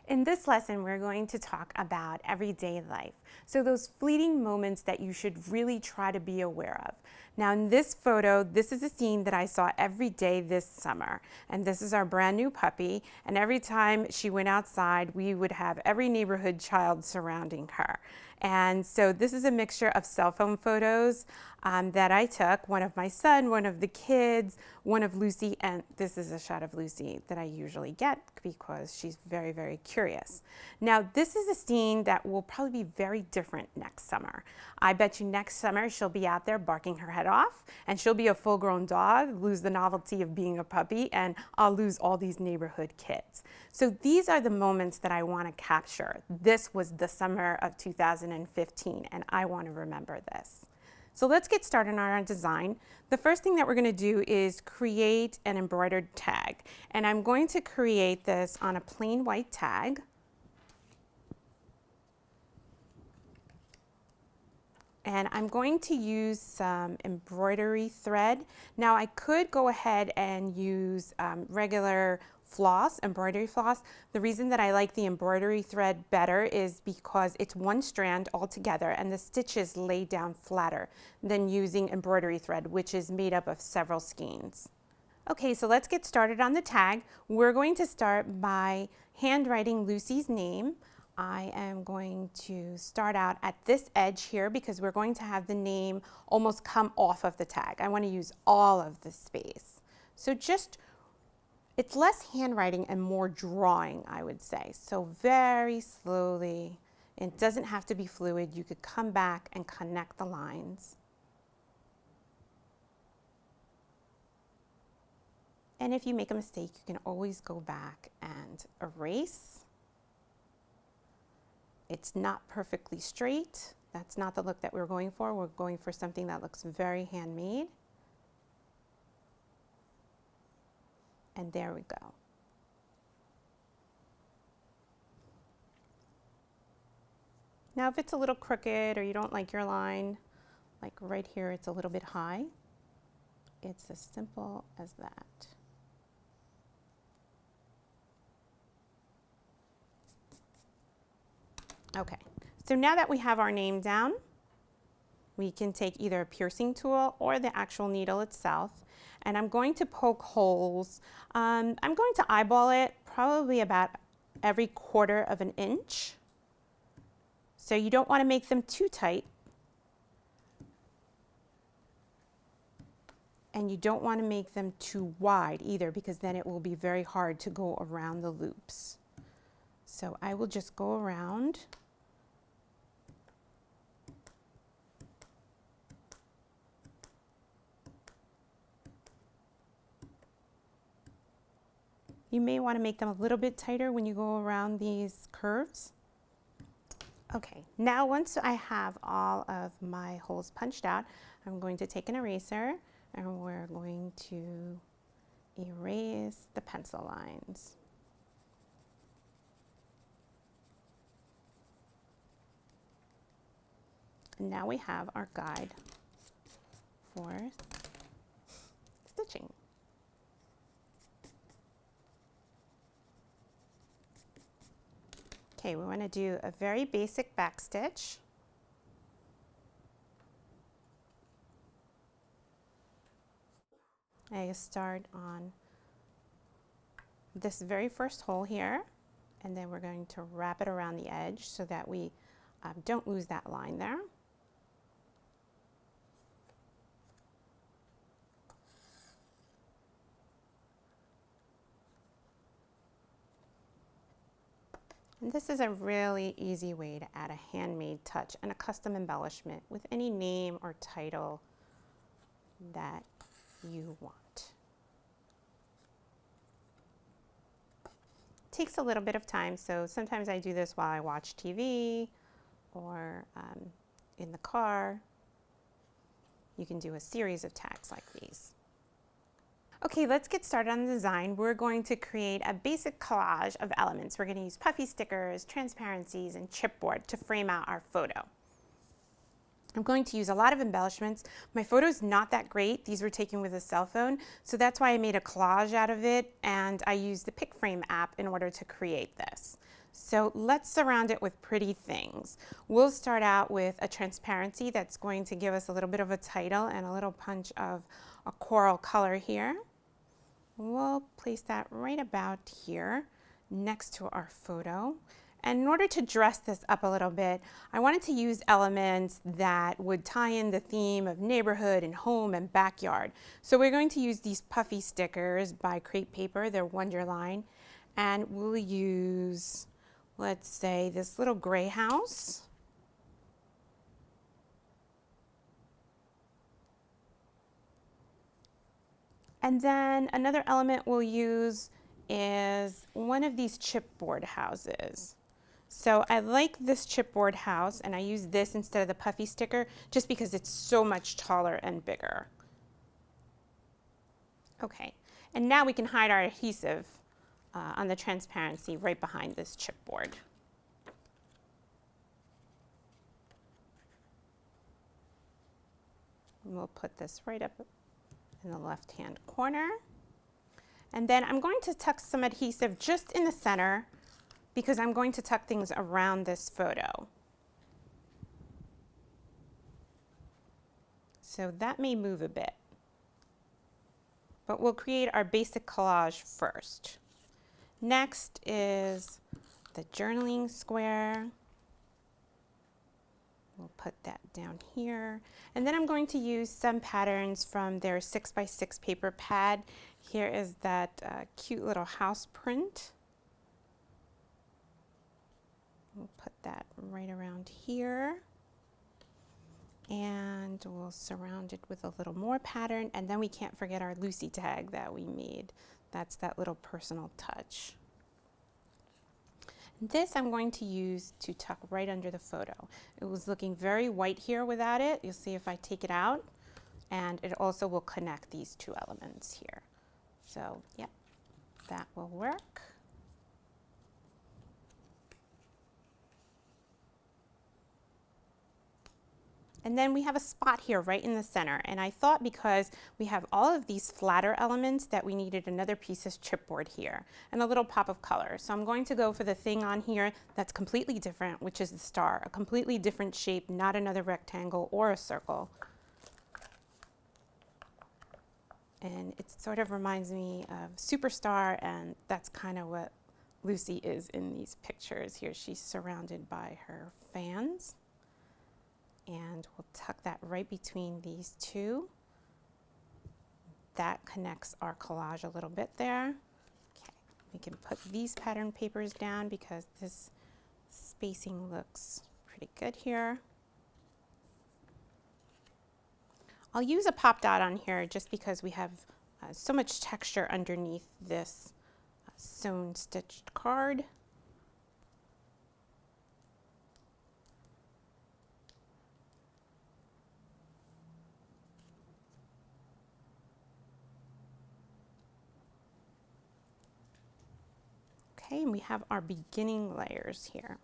In this lesson, we're going to talk about everyday life. So those fleeting moments that you should really try to be aware of. Now in this photo, this is a scene that I saw every day this summer. And this is our brand new puppy. And every time she went outside, we would have every neighborhood child surrounding her. And so this is a mixture of cell phone photos that I took, one of my son, one of the kids, one of Lucy, and this is a shot of Lucy that I usually get because she's very, very curious. Now this is a scene that will probably be very different next summer. I bet you next summer she'll be out there barking her head off and she'll be a full-grown dog, lose the novelty of being a puppy, and I'll lose all these neighborhood kids. So these are the moments that I want to capture. This was the summer of 2015 and I want to remember this. So let's get started on our design. The first thing that we're going to do is create an embroidered tag. And I'm going to create this on a plain white tag. And I'm going to use some embroidery thread. Now I could go ahead and use regular floss, embroidery floss. The reason that I like the embroidery thread better is because it's one strand all together and the stitches lay down flatter than using embroidery thread, which is made up of several skeins. Okay, so let's get started on the tag. We're going to start by handwriting Lucy's name. I am going to start out at this edge here because we're going to have the name almost come off of the tag. I want to use all of the space. So it's less handwriting and more drawing, I would say. So very slowly, it doesn't have to be fluid. You could come back and connect the lines. And if you make a mistake, you can always go back and erase. It's not perfectly straight. That's not the look that we're going for. We're going for something that looks very handmade. And there we go. Now if it's a little crooked or you don't like your line, like right here it's a little bit high, it's as simple as that. Okay, so now that we have our name down, we can take either a piercing tool or the actual needle itself. And I'm going to poke holes. I'm going to eyeball it probably about every 1/4 of an inch. So you don't want to make them too tight. And you don't want to make them too wide either because then it will be very hard to go around the loops. So I will just go around. You may want to make them a little bit tighter when you go around these curves. Okay, now once I have all of my holes punched out, I'm going to take an eraser and we're going to erase the pencil lines. And now we have our guide for stitching. Okay, we want to do a very basic back stitch. I start on this very first hole here, and then we're going to wrap it around the edge so that we don't lose that line there. And this is a really easy way to add a handmade touch and a custom embellishment with any name or title that you want. It takes a little bit of time, so sometimes I do this while I watch TV or in the car. You can do a series of tags like these. Okay, let's get started on the design. We're going to create a basic collage of elements. We're going to use puffy stickers, transparencies, and chipboard to frame out our photo. I'm going to use a lot of embellishments. My photo is not that great. These were taken with a cell phone, so that's why I made a collage out of it, and I used the PicFrame app in order to create this. So let's surround it with pretty things. We'll start out with a transparency that's going to give us a little bit of a title and a little punch of a coral color here. We'll place that right about here next to our photo. And in order to dress this up a little bit, I wanted to use elements that would tie in the theme of neighborhood and home and backyard. So we're going to use these puffy stickers by Crepe Paper, they're Wonderline, and we'll use, let's say, this little gray house. And then another element we'll use is one of these chipboard houses. So I like this chipboard house, and I use this instead of the puffy sticker just because it's so much taller and bigger. Okay, and now we can hide our adhesive on the transparency right behind this chipboard. And we'll put this right up in the left-hand corner. And then I'm going to tuck some adhesive just in the center because I'm going to tuck things around this photo. So that may move a bit, but we'll create our basic collage first. Next is the journaling square. We'll put that down here. And then I'm going to use some patterns from their 6x6 paper pad. Here is that cute little house print. We'll put that right around here. And we'll surround it with a little more pattern. And then we can't forget our Lucy tag that we made. That's that little personal touch. This I'm going to use to tuck right under the photo. It was looking very white here without it. You'll see if I take it out, and it also will connect these two elements here. So, yep, that will work. And then we have a spot here right in the center, and I thought because we have all of these flatter elements that we needed another piece of chipboard here and a little pop of color. So I'm going to go for the thing on here that's completely different, which is the star, a completely different shape, not another rectangle or a circle. And it sort of reminds me of Superstar, and that's kind of what Lucy is in these pictures here. She's surrounded by her fans. And we'll tuck that right between these two. That connects our collage a little bit there. Okay, we can put these pattern papers down because this spacing looks pretty good here. I'll use a pop dot on here just because we have so much texture underneath this sewn stitched card. Okay, and we have our beginning layers here.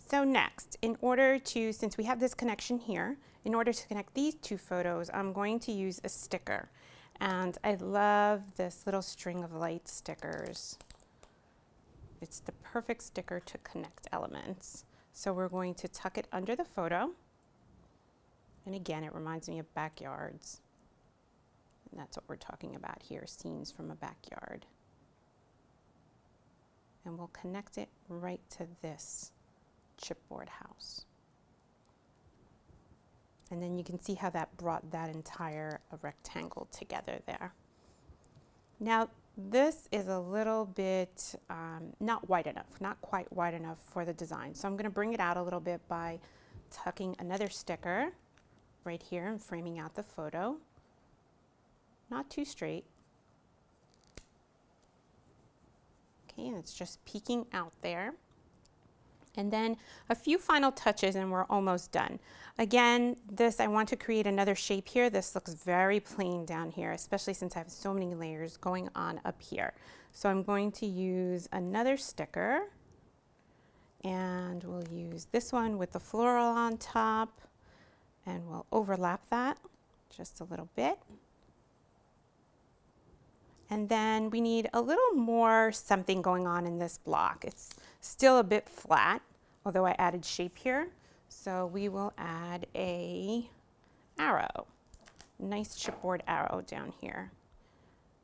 So next, since we have this connection here, in order to connect these two photos, I'm going to use a sticker. And I love this little string of light stickers. It's the perfect sticker to connect elements. So we're going to tuck it under the photo. And again, it reminds me of backyards. And that's what we're talking about here, scenes from a backyard. And we'll connect it right to this chipboard house. And then you can see how that brought that entire rectangle together there. Now this is a little bit not wide enough, not quite wide enough for the design. So I'm going to bring it out a little bit by tucking another sticker right here and framing out the photo. Not too straight. And it's just peeking out there. And then a few final touches and we're almost done. Again, I want to create another shape here. This looks very plain down here, especially since I have so many layers going on up here. So I'm going to use another sticker, and we'll use this one with the floral on top, and we'll overlap that just a little bit. And then we need a little more something going on in this block. It's still a bit flat, although I added shape here. So we will add a arrow, nice chipboard arrow down here.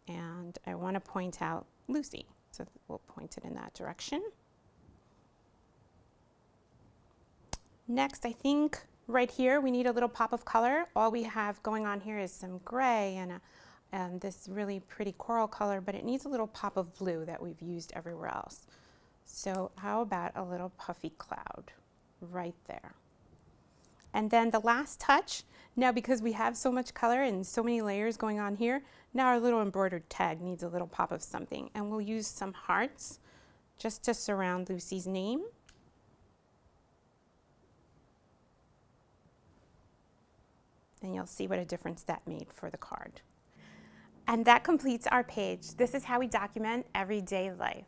And I want to point out Lucy, so we'll point it in that direction. Next, I think right here we need a little pop of color. All we have going on here is some gray and this really pretty coral color, but it needs a little pop of blue that we've used everywhere else. So how about a little puffy cloud right there? And then the last touch, now because we have so much color and so many layers going on here, now our little embroidered tag needs a little pop of something. And we'll use some hearts just to surround Lucy's name. And you'll see what a difference that made for the card. And that completes our page. This is how we document everyday life.